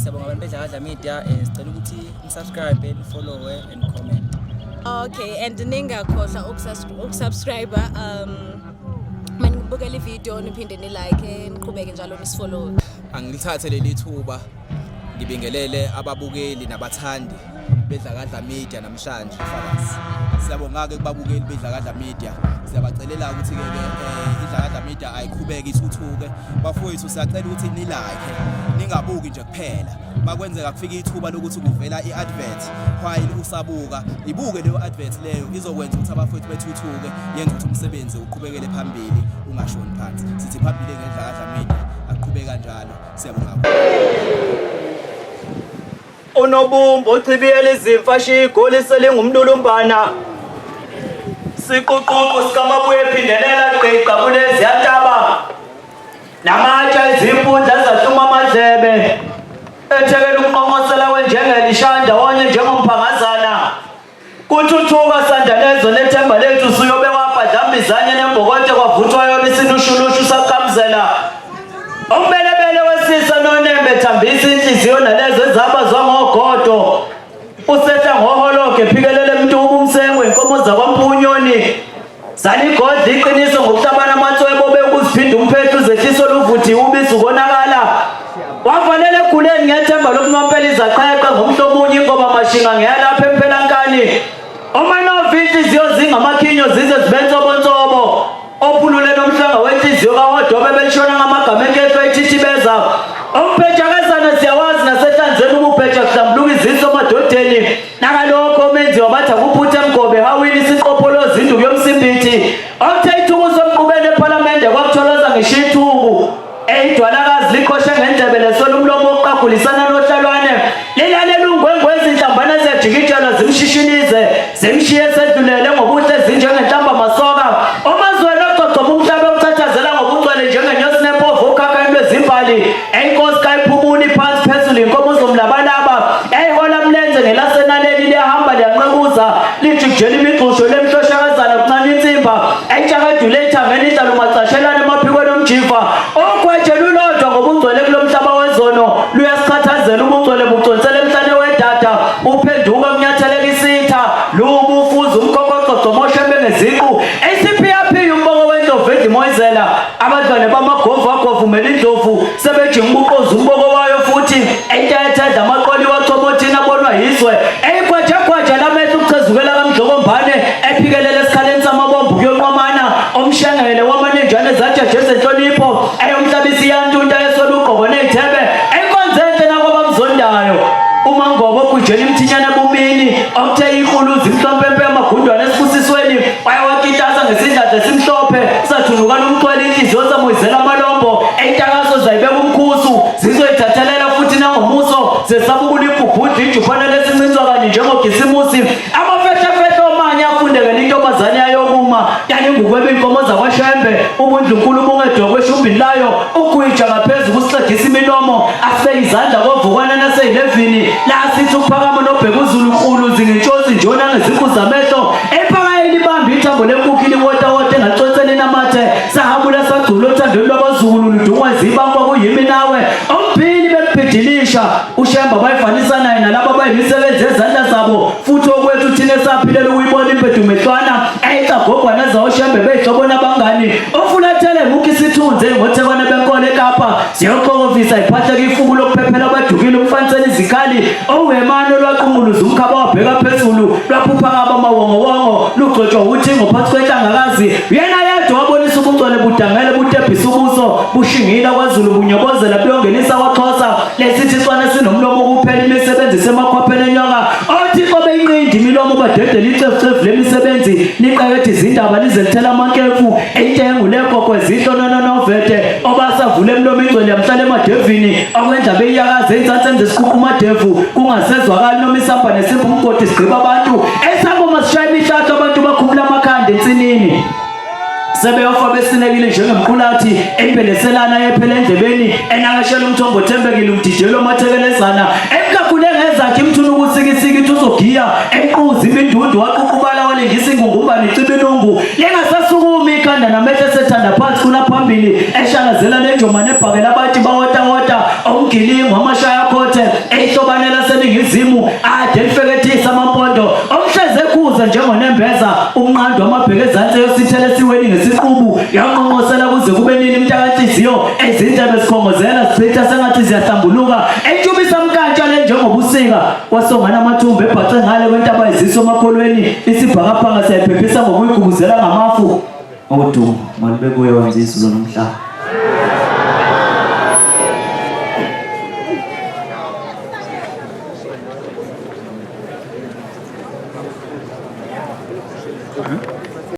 Siyabonga abantu beDlakadla Media sicela ukuthi subscribe and follow and comment. Okay, and ningakhohlwa ukusubscribe manibukela ivideo niphinde ni like niqhubeke njalo nisifollow. Angilithathe leli thuba ngibingelele ababukeli nabathandi beDlakadla Media namhlanje mfakazi. Siyabonga ke kubabukeli beDlakadla Media. Siyabacelela ukuthi ke iDlakadla Media ayiqhubeke ithuthuke. Bafowethu siyacela ukuthi ni like ningabuki nje kuphela. Makwenzeka kufika ithuba lokuthi kuvela iadvert while usabuka ibuke leyo advert leyo izokwenza ukuthi abafowethu bethuthuke yenza ukuthi umsebenzi uqhubekele phambili ungashoni phansi. Sithi phambili ngeDlakadla Media aqhubeka kanjalo. Siyabonga. Unobumbo ochibiyela izimfashi igoli selingumlulumbana siquququ sikamabuye ephindelela gqiqa kulezi yataba namatsha izimpundla zahluma amadlebe ethekela umqonqosela wenjengelishanda wonye njengomphangazana kuthuthuka sandalezo lethemba lethu suyobe wabhadlambizanye nembokote kwavuthwa yona isilushulushu saqamzela umbelebele wesisa nonembe thambisa inhliziyo nalezo ezabazwa ngogodo usetha ngoholoke phikelele mntubu umsengwe inkomo zakwampunyoni saligodla iqiniso ngokuhlabana amatswebo bekuziphinda umphethu zehliso luvuthi ubisi ukonakala wavalele eguleni ngethemba lokunompela izaqheqe ngomhlomunye ingoba mashinga ngeyalapha emphelankani omanovi inhliziyo zingamakhinyo zize zibentsobonsobo ophulule nomhlanga wenhliziyo kahodobe belishona ngamagama enkehlo ethithibeza umphetshakazana siyawazi nasehlanzeni ubuphetha kuhlambuluka iziso emadodeni nakalokho omenzi wabathi akuphuthe mgobe hawini isiqopholozi induku yomsimbithi othe ithuku somqubeni ephalamende kwakutholoza ngeshithuku eyidwalakazi likhoshe ngendlebe lesona umlomo oqagulisana nohlalwane lilalela ungwengwezi inhlambana ziyajikitshelwa zimshishinize zimshiye sedlulele ngobuhle zinjengenhlamba masoka omazweni ogcogcoma umhlaba okuthathazela ngobungcwele njengenyosi nempovu ukhaka into ezimbali enkosi kayiphumuni phansi phezulu inkomo zomlabalaba eyihola mlenze ngelasenaleli liyahamba liyanqekuza lijikijela imigxusho lemhloshakazana kuncane insimba entshakadule ethangeni idlalo macashelane emaphikweni omjiva ogwejela ulodwa ngobungcwele kulo mhlaba wezono luyasikhathazela ubungcwele buconsela emhlane wedada uphenduka kunyathelela isitha lubufuza umkokoqogcomoshe bengeziqu esiphiyaphiya umboko wendlovu edlimoyizela abadlwane bamagovu agwavumela indlovu sebejinga ubuqozi umboko wayo futhi entethedla amaqoli wacomothini abonwa yizwe eyigwajagwaja lamehlo ukuchezukela kamdlokombane ephikelele esikhaleni samabombu kuyonqomana omshengele wamanenjane zajaje zenhlonipho eyomhlabisi yantunta yesolugqoko neyithebe enkonzenhle nakwabamzondayo umangobo okujela imthinyana bumini okuthe inkuluzi imhlompempe yamagundwane esibusisweni wayawakitaza ngesindladla esimhlophe sathunukana umxwele inhliziyo samoyizela amalombo entakaso zayibeka umkhusu zizoyithathelela futhi nangomuso zesabukula ibhubhudla ijuphana lesincinzwa kanye njengogisimusi amafehlefehle omanye afundekela intombazane yayokuma yalingukweba inkomo zakwashembe ubundlunkulu bungedwa kweshumbini layo ukuyija ngaphezu kusihlagisa imilomo asibeke izandla kovukwana nase-11 lasithi ukuphakama nobheka uzulu nkulu zingentshosi njona ngeziqu zamehlo ephakayeli ibambe ithambo lenkukhu iliwotawote engaconseli namathe sahambula sagcula othandweni lwabazukulu ludungwa zibankwa kuyimi nawe umbhili bekubhidilisha ushemba bayifanisa naye nalabo abayimisebenzi yezandla zabo futhi okwethu thina esaphilela ukuyibona impedumehlwana eyicagogwana zawoshembe beyihlobo nabangani ofulathele ngukho isithunze ngothekwane benkolo ekapa siyoqokofisa iphahleka ifuku lokuphephela abadukile umfaniseni izikhali owemane olwaqunguluza umkhaba wabheka phezulu lwaphupha abamawongowongo lugcotshwa uthingo phansi kwenhlangakazi yena yedwa wabonisa ubungcwele budangele butebhisa ubuso bushingila kwazulu bunyobozela buyongenisa kwaXhosa lesithi sicwane sinomlomo kuphela imisebenzi semakhwapheni enyoka othixo beyinqindi imilomo badedela icefucefu lemisebenzi niqayethi izindaba lize lithela amankefu intengu legogo ezihlo nonovete obasavule emlomo ingcwele yamhlala emadevini okwendaba eyakaze enzansi zesiququ umadevu kungasezwakali noma isamba nesimba umgodi sigqiba abantu esangoma sishaya imihlahlo abantu bakhumula amakhanda ensinini sebeyofa besinekile njengemqulathi embeleselana yephela endlebeni enakashela umthombo othembekile umdijelo mathekelezana emkakule ngezakhe imthuna ukusikisiki thuzogiya enquzi imindundu waqhuqubala walengisa ingungumbani icibinungu lengasasukumi ikhanda namehlo sethanda phansi kunaphambili eshalazela nenjomane ebhakela abathi bawotawota omgilingo amashaya khothe ezantsi eyosithela esiweni ngesiqubu yanqonqosela kuze kube nini umntakanhliziyo ezindebe sikhongozela sichitha sengathi ziyahlambuluka etshubisa mkantsha le njengobusika wasongana amathumbu ebhace ngale kwentaba iziso emakholweni isibhakabhaka siyayiphephisa ngokuyigubuzela ngamafu odumo malibekuyo wanzisa zona umhlaba